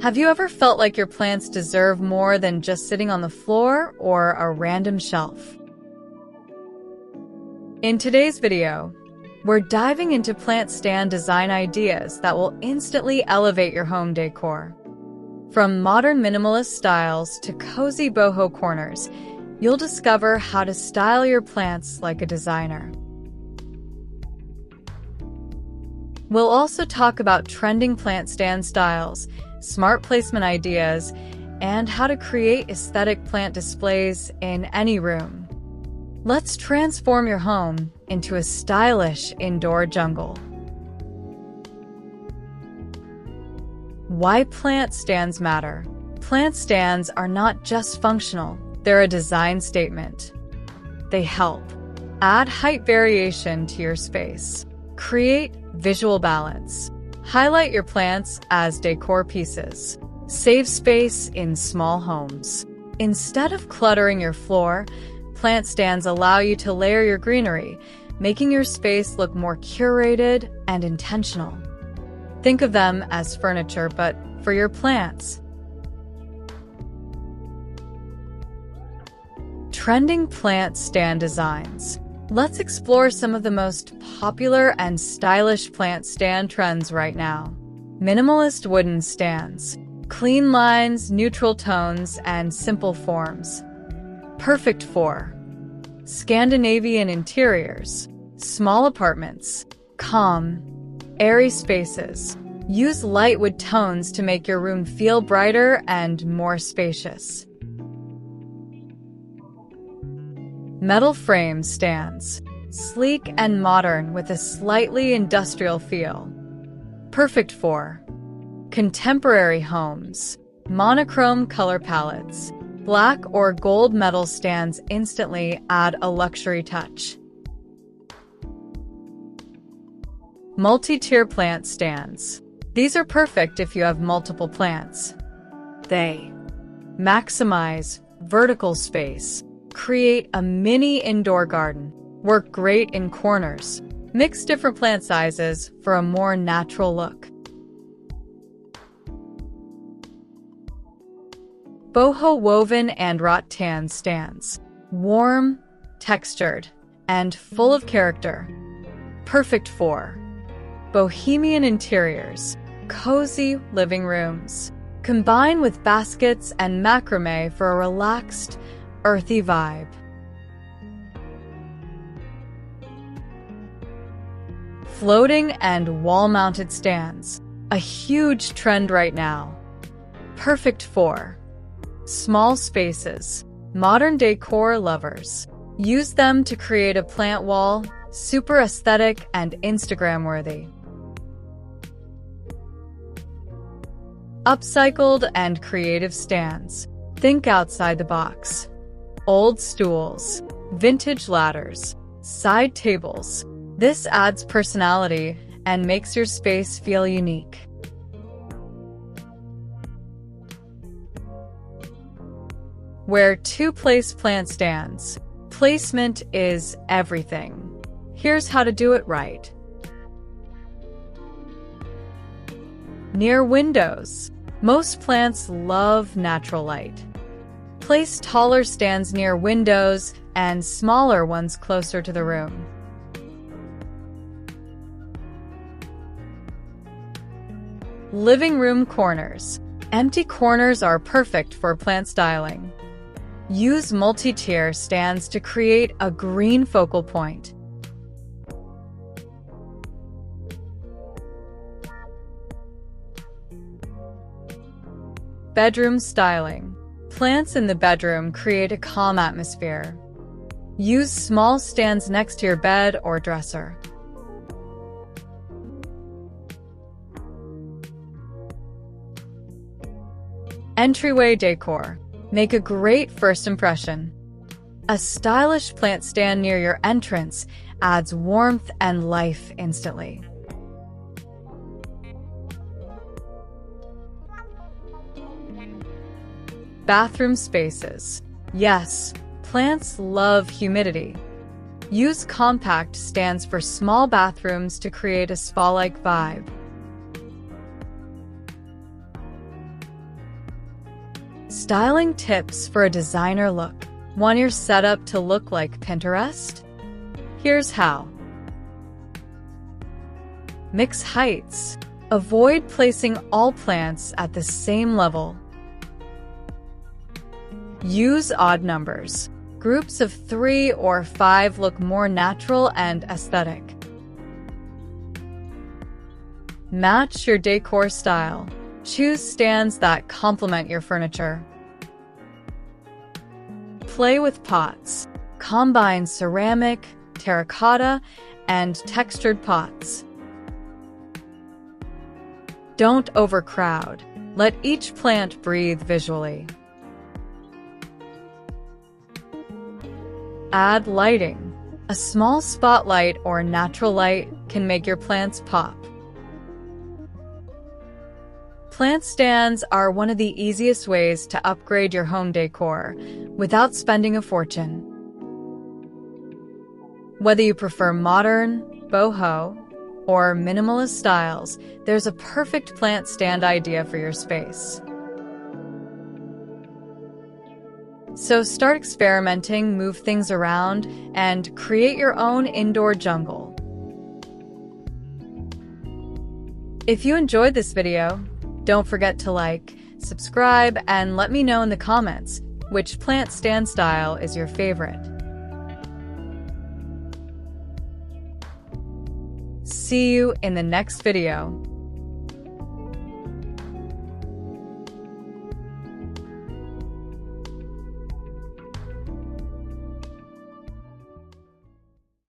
Have you ever felt like your plants deserve more than just sitting on the floor or a random shelf? In today's video, we're diving into plant stand design ideas that will instantly elevate your home decor. From modern minimalist styles to cozy boho corners, you'll discover how to style your plants like a designer. We'll also talk about trending plant stand styles, smart placement ideas, and how to create aesthetic plant displays in any room. Let's transform your home into a stylish indoor jungle. Why plant stands matter. Plant stands are not just functional, they're a design statement. They help add height variation to your space, create visual balance, highlight your plants as decor pieces, save space in small homes. Instead of cluttering your floor, plant stands allow you to layer your greenery, making your space look more curated and intentional. Think of them as furniture, but for your plants. Trending plant stand designs. Let's explore some of the most popular and stylish plant stand trends right now. Minimalist wooden stands. Clean lines, neutral tones, and simple forms. Perfect for Scandinavian interiors, small apartments, calm, airy spaces. Use light wood tones to make your room feel brighter and more spacious. Metal frame stands. Sleek and modern with a slightly industrial feel. Perfect for contemporary homes. Monochrome color palettes. Black or gold metal stands instantly add a luxury touch. Multi-tier plant stands. These are perfect if you have multiple plants. They maximize vertical space. Create a mini indoor garden. Work great in corners. Mix different plant sizes for a more natural look. Boho woven and rattan stands. Warm, textured, and full of character. Perfect for bohemian interiors, cozy living rooms. Combine with baskets and macrame for a relaxed, earthy vibe. Floating and wall-mounted stands. A huge trend right now. Perfect for small spaces. Modern decor lovers. Use them to create a plant wall, super aesthetic and Instagram-worthy. Upcycled and creative stands. Think outside the box. Old stools, vintage ladders, side tables. This adds personality and makes your space feel unique. Where to place plant stands. Placement is everything. Here's how to do it right. Near windows. Most plants love natural light. Place taller stands near windows and smaller ones closer to the room. Living room corners. Empty corners are perfect for plant styling. Use multi-tier stands to create a green focal point. Bedroom styling. Plants in the bedroom create a calm atmosphere. Use small stands next to your bed or dresser. Entryway decor. Make a great first impression. A stylish plant stand near your entrance adds warmth and life instantly. Bathroom spaces. Yes, plants love humidity. Use compact stands for small bathrooms to create a spa-like vibe. Styling tips for a designer look. Want your setup to look like Pinterest? Here's how. Mix heights. Avoid placing all plants at the same level. Use odd numbers. Groups of 3 or 5 look more natural and aesthetic. Match your decor style. Choose stands that complement your furniture. Play with pots. Combine ceramic, terracotta, and textured pots. Don't overcrowd. Let each plant breathe visually. Add lighting. A small spotlight or natural light can make your plants pop. Plant stands are one of the easiest ways to upgrade your home decor without spending a fortune. Whether you prefer modern, boho, or minimalist styles, there's a perfect plant stand idea for your space. So start experimenting, move things around, and create your own indoor jungle. If you enjoyed this video, don't forget to like, subscribe, and let me know in the comments which plant stand style is your favorite. See you in the next video.